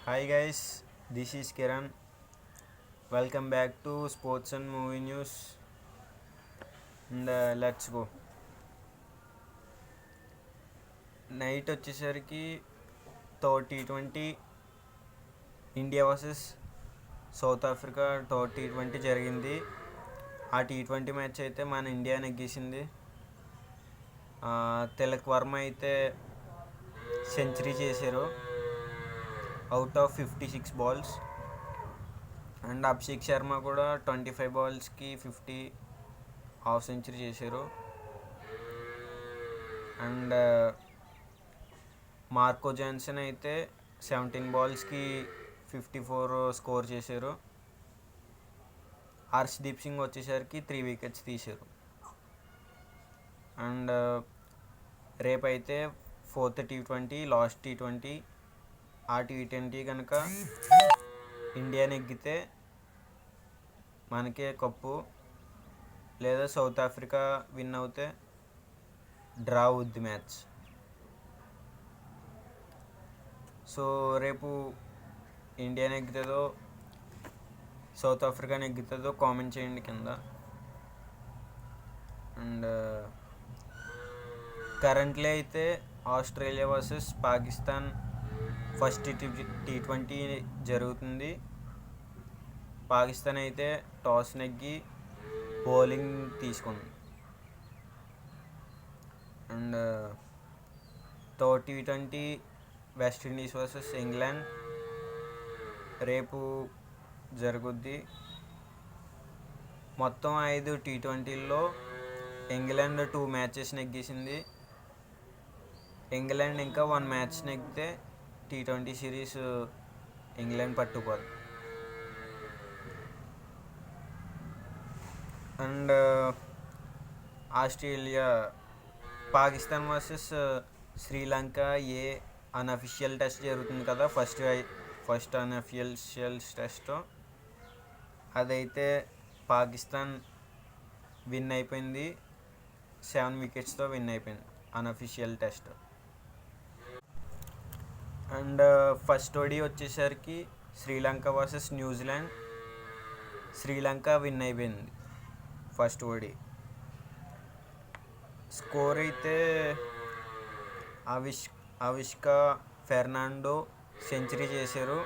Hi guys, this is Kiran. Welcome back to Sports and Movie News. And let's go. Night వచ్చేసరికి T20 India versus south Africa T20 జరిగింది. ఆ T20 match అయితే మన India నెగ్గేసింది. Tilak Varma అయితే century చేశారు out of 56 balls. And Abhishek Sharma కూడా 25 బాల్స్కి 50 half century చేశారు. And Marco Jansen అయితే 17 బాల్స్కి 54 స్కోర్ చేశారు. హర్ష్దీప్ సింగ్ వచ్చేసరికి 3 వికెట్స్ తీశారు. అండ్ రేపైతే 4th T20 లాస్ట్ T20. ఆ T20 కనుక ఇండియా నెగ్గితే మనకే కప్పు, లేదా సౌత్ ఆఫ్రికా విన్ అవుతే డ్రా అవుద్ది మ్యాచ్. సో రేపు ఇండియా నెగ్గుతుందో సౌత్ ఆఫ్రికా నెగ్గుతుందో కామెంట్ చేయండి కింద. అండ్ కరెంట్లీ అయితే Australia versus Pakistan first T20 జరుగుతుంది. పాకిస్తాన్ అయితే టాస్ నెగ్గి బౌలింగ్ తీసుకుంది. And T20 West Indies versus England రేపు జరుగుద్ది. మొత్తం 5 T20ల్లో ఇంగ్లాండ్ 2 మ్యాచెస్ నెగ్గేసింది. ఇంగ్లాండ్ ఇంకా 1 మ్యాచ్ నెగ్గితే T20 సిరీస్ ఇంగ్లాండ్ పట్టుకోదు. And Australia Pakistan versus Sri Lanka unofficial test జరుగుతుంది కదా, ఫస్ట్ అన్అఫిషియల్ టెస్ట్. అదైతే పాకిస్తాన్ విన్ అయిపోయింది, 7 వికెట్స్తో విన్ అయిపోయింది unofficial test. And first ODI వచ్చేసరికి Sri Lanka versus New Zealand. Sri Lanka win అయిపోయింది ఫస్ట్ ఓడి. స్కోర్ అయితే అవిష్కా ఫెర్నాండో సెంచరీ చేశారు.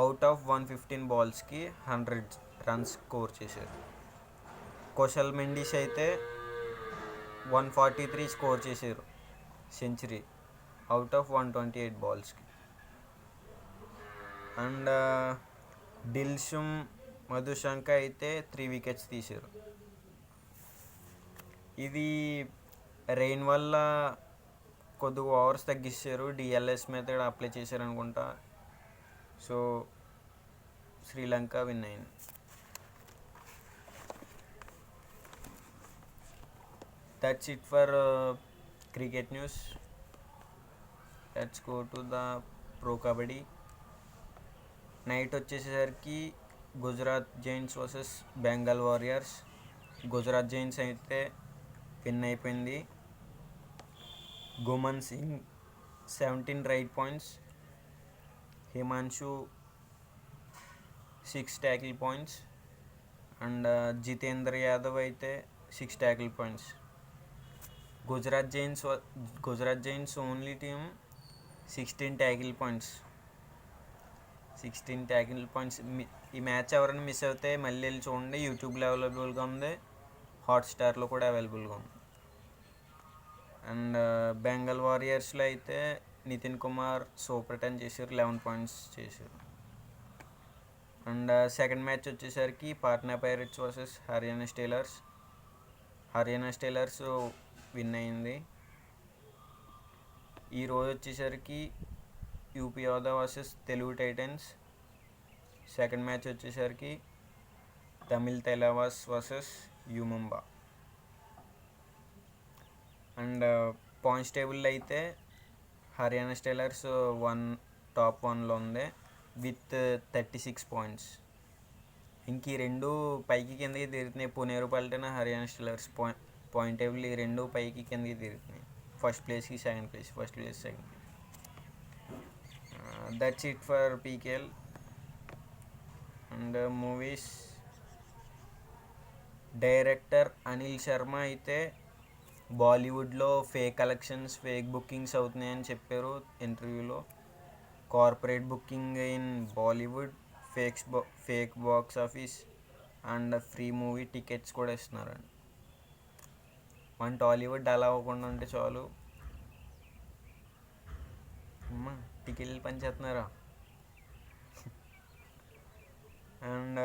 అవుట్ ఆఫ్ 115 బాల్స్కి 100 రన్స్ స్కోర్ చేశారు. కుశల్ మెండిస్ అయితే 143 స్కోర్ చేశారు సెంచరీ అవుట్ ఆఫ్ 128 బాల్స్కి. అండ్ దిల్షుమ్ మధుశంక అయితే 3 వికెట్స్ తీశారు. ఇది రెయిన్ వల్ల కొద్దిగా ఓవర్స్ తగ్గించారు, DLS మెథడ్ అప్లై చేశారు అనుకుంటా. సో శ్రీలంక విన్ అయింది. That's it for cricket news. Let's go to the pro kabaddi. Night వచ్చేసరికి Gujarat Giants versus Bengal Warriors. Gujarat Giants అయితే విన్ అయిపోయింది. Guman Singh 17 raid points, Himanshu 6 tackle points, and Jitendra Yadav అయితే 6 tackle points. Gujarat Giants only team 16 tackle points. ఈ match ఎవరైనా miss అవుతే మళ్ళీ వెళ్ళి చూడండి, యూట్యూబ్లో అవైలబుల్గా ఉంది, హాట్స్టార్లో కూడా అవైలబుల్గా ఉంది. అండ్ బెంగాల్ వారియర్స్లో అయితే నితిన్ కుమార్ సూపర్ 10 చేశారు, 11 పాయింట్స్ చేశారు. అండ్ సెకండ్ మ్యాచ్ వచ్చేసరికి Patna pirates versus Haryana Steelers. Haryana Steelers win అయింది. ఈరోజు వచ్చేసరికి యూపీ యోధా versus Telugu Titans. Second match వచ్చేసరికి తమిళ్ తైలావాస్ వర్సెస్ యూమంబా. అండ్ పాయింట్స్ టేబుల్లో అయితే హర్యానా స్టీలర్స్ టాప్ 1లో ఉంది విత్ 36 పాయింట్స్. ఇంక ఈ రెండు పైకి కిందకి తిరుగుతున్నాయి. Puneri Paltan, Haryana Steelers point table ఈ రెండు పైకి కిందకి తిరుగుతున్నాయి. ఫస్ట్ ప్లేస్కి second place. That's it for PKL and movies. Director Anil Sharma అయితే బాలీవుడ్లో ఫేక్ కలెక్షన్స్ ఫేక్ బుకింగ్స్ అవుతున్నాయని చెప్పారు ఇంటర్వ్యూలో. Corporate booking in Bollywood, fake box office and free movie tickets కూడా ఇస్తున్నారండి. మన టాలీవుడ్ అలా అవ్వకుండా ఉంటే చాలు. అమ్మా టికెట్లు పనిచేస్తున్నారా. అండ్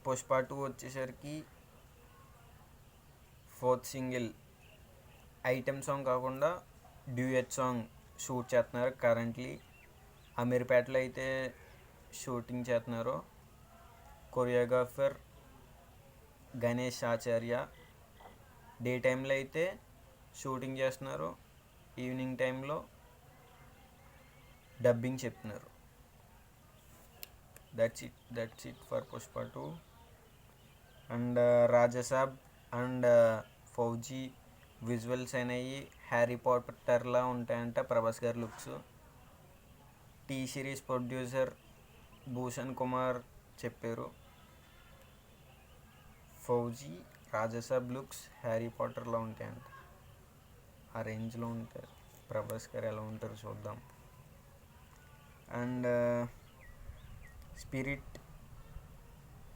పుష్ప 2 వచ్చేసరికి 4th సింగిల్ ఐటెం సాంగ్ కాకుండా డ్యూయట్ సాంగ్ షూట్ చేస్తున్నారు కరెంట్లీ. అమీర్పేటలో అయితే షూటింగ్ చేస్తున్నారు. కొరియోగ్రాఫర్ గణేష్ ఆచార్య. డే టైంలో అయితే షూటింగ్ చేస్తున్నారు, ఈవినింగ్ టైంలో డబ్బింగ్ చెప్తున్నారు. That's it for Pushpa 2. And Rajasaab and Fauji visuals అనేవి హ్యారీ పాటర్లా ఉంటాయంట ప్రభాస్ గారి లుక్స్. T series producer Bhushan Kumar చెప్పారు ఫౌజీ రాజసాబ్ లుక్స్ హ్యారీ పాటర్లా ఉంటాయంట. ఆ రేంజ్లో ఉంటారు. ప్రభాస్ గారు ఎలా ఉంటారు చూద్దాం. అండ్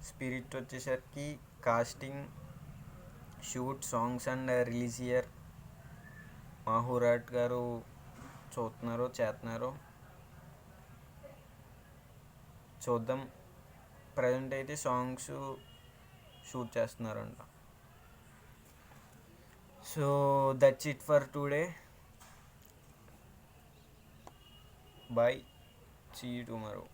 స్పిరిట్ వచ్చేసరికి casting, shoot, songs and release year మాహురాట్ గారు చేస్తున్నారు. చూద్దాం. ప్రజెంట్ అయితే సాంగ్స్ షూట్ చేస్తున్నారంట. So that's it for today. Bye, see you tomorrow.